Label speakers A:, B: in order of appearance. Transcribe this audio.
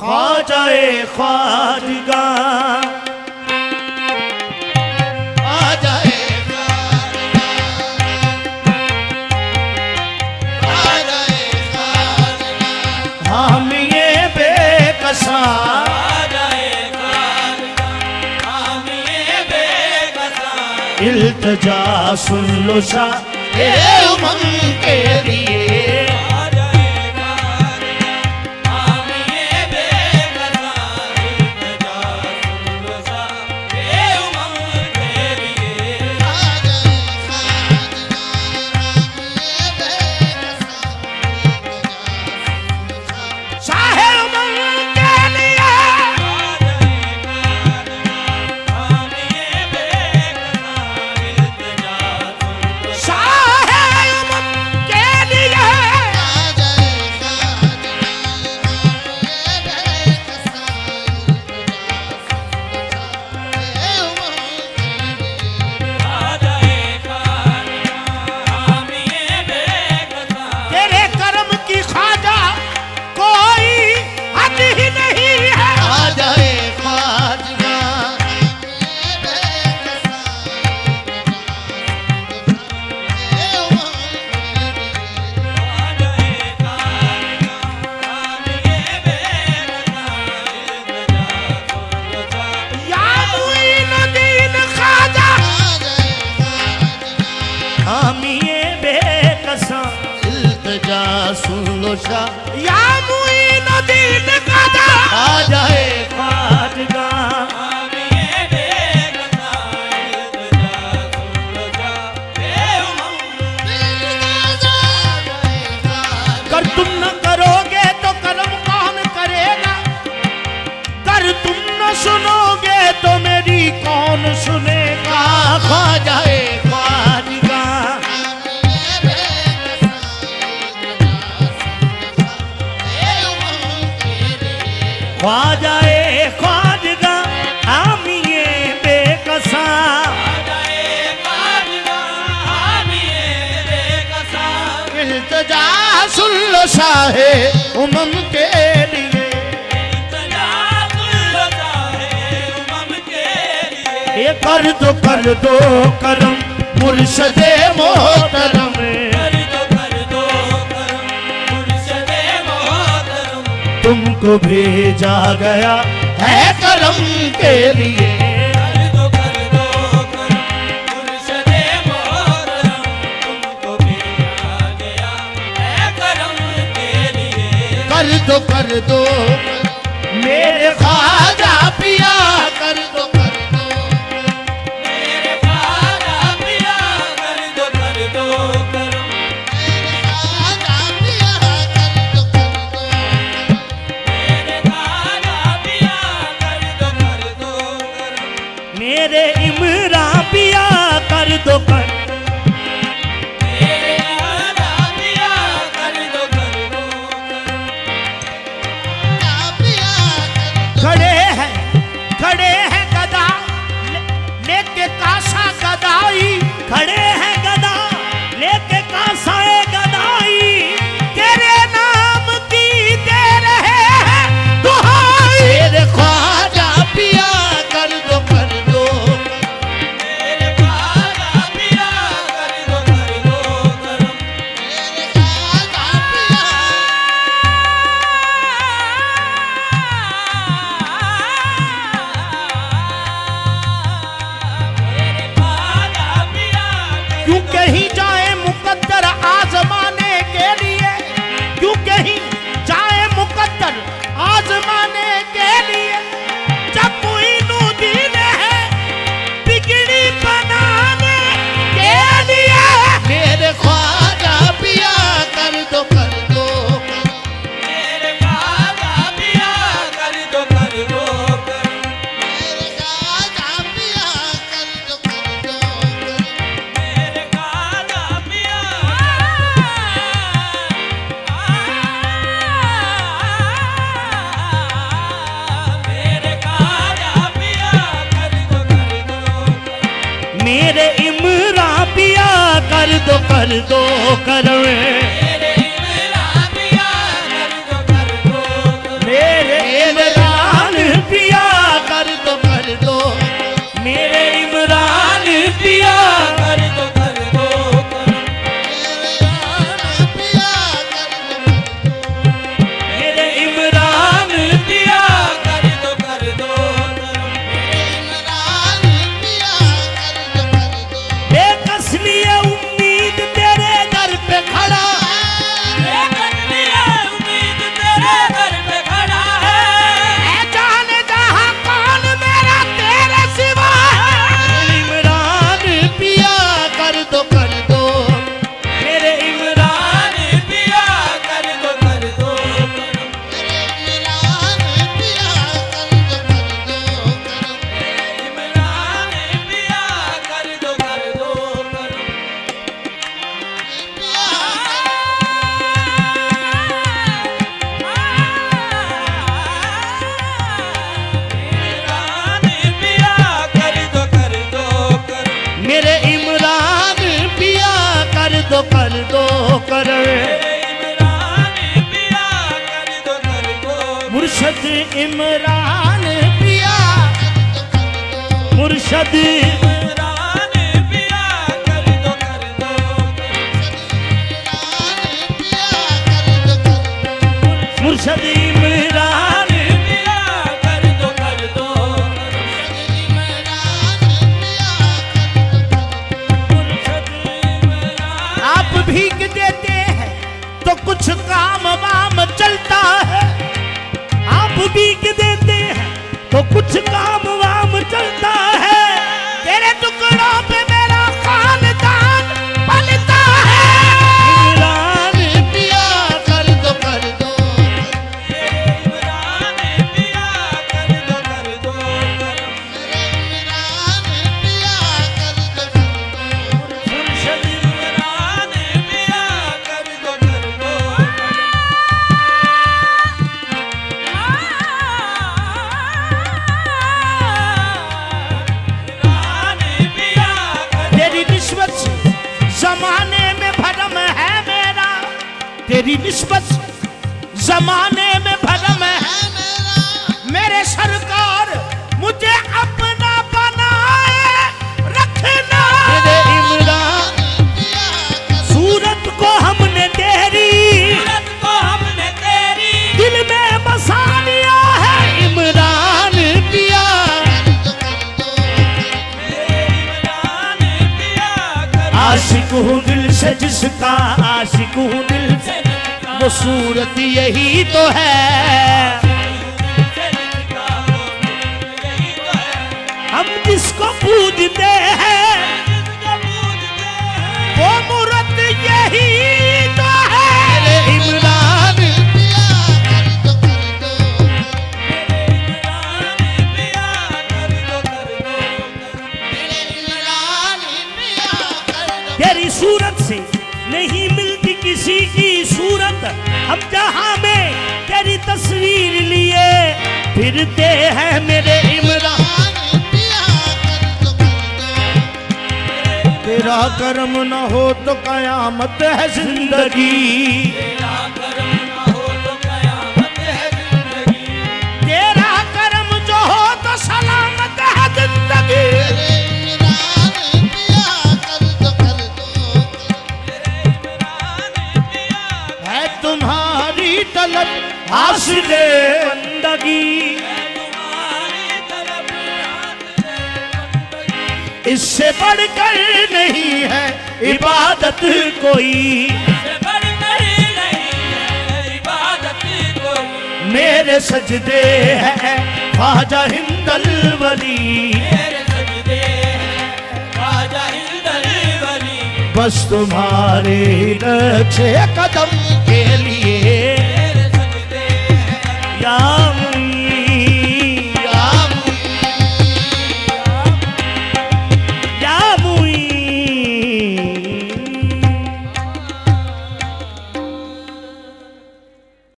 A: ख्वाजाए ख्वाजगा हम ये बेकसा इल्तिजा सुन लो शाह उमंग के लिए सुन लो शाह या मुईनुद्दीन ख्वाजा आ जाए ख्वाजगा कर तुम न करोगे तो करम कौन करेगा, कर तुम न सुनोगे तो मेरी कौन सुनेगा। ख्वाजाए ख्वाजगा ख्वाजाए ख्वाजगा हम ये बेकसा इल्तिजा सुन लो शाहे उमम के लिए, ये कर दो करम मुर्शदे मोहतरम तुमको भेजा गया है करम के लिए। कर दो करम मुर्शदे मोहतरम तुमको भेजा गया है करम के लिए। कर दो मेरे ख्वाजा पिया कर दो मेरे ख्वाजा पिया कर दो करम मेरे इमरा पिया कर दो कर, मेरे इमरा पिया कर दो खड़े हैं गदा लेके कासा गदाई, खड़े हैं गदा लेके कासा गदाई, तेरे नाम की दे रहे हैं दुहाई। मेरे ख्वाजा पिया कर दो क्यों कहीं जाए मुकद्दर आजमाने के लिए, क्यों कहीं जाए मुकद्दर आजमाने के लिए, जब मुईनुद्दीन है बिगड़ी बनाने के लिए। मेरे ख्वाजा पिया कर दो मेरे ख्वाजा पिया कर दो मेरे ख्वाजा पिया कर दो मेरे ख्वाजा पिया मेरे ख्वाजा पिया कर दो मेरे इमरा पिया कर दो करम कर दो कर मुर्शद इमरान पिया मुर्शद मुर्शद इमरान आप भीग देते हैं तो कुछ काम वाम चलता है आप भीग देते हैं तो कुछ काम वाम चलता है तेरे टुकड़ों पे मेरा खानदान पलता है इमरान पिया कर दो मुर्शद इमरान पिया कर दो तेरी निस्बत जमाने में भरम है मेरा तेरी निस्बत जमाने में भरम है मेरे सरकार मुझे अपना बनाए रखना मेरे इमरान सूरत को हमने तेरी दिल में बसा लिया है इमरान पिया आशिक हूँ दिल से जिसका आशिक हूँ दिल से वो सूरत यही तो है हम जिसको पूजते हैं वो मूरत यही तो है इमरान तेरी सूरत से नहीं मिलती किसी की सूरत हम जहां में तेरी तस्वीर लिए फिरते हैं मेरे इमरान तेरा करम न हो तो कयामत है जिंदगी तेरा करम जो हो तो सलामत है जिंदगी है तुम्हारी तलब हासिले बंदगी इससे बढ़कर नहीं है इबादत कोई मेरे सजदे हैं ख्वाजा हिंदल वली बस तुम्हारे नक्शे कदम के लिए या